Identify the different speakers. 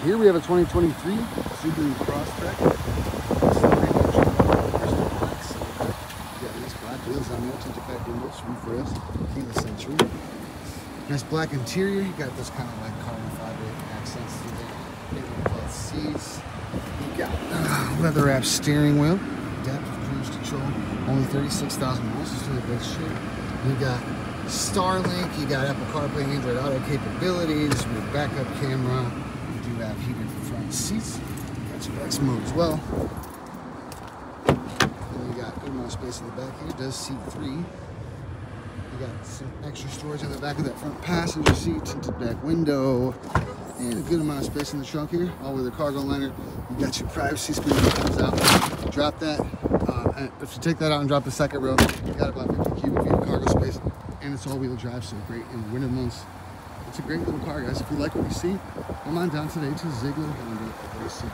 Speaker 1: Here we have a 2023 Subaru Crosstrek. Nice black wheels on there, tinted back windows, roof rails, keyless entry. Nice black interior. You got this kind of like carbon fiber accents through there. Cloth seats. You got leather wrapped steering wheel, adaptive cruise control. Only 36,000 miles. It's really good shape. You got Starlink. You got Apple CarPlay and Android Auto capabilities with backup camera. You do have heated front seats. You got your X mode as well. And you got good amount of space in the back here. It does seat 3. You got some extra storage on the back of that front passenger seat, tinted back window, and a good amount of space in the trunk here. All-weather cargo liner. You got your privacy screen that comes out. Drop that. And if you take that out and drop the second row, you got about 50 cubic feet of cargo space, and it's all-wheel drive, so great in the winter months. It's a great little car, guys. If you like what you see, come on down today to Ziegler Honda of Racing.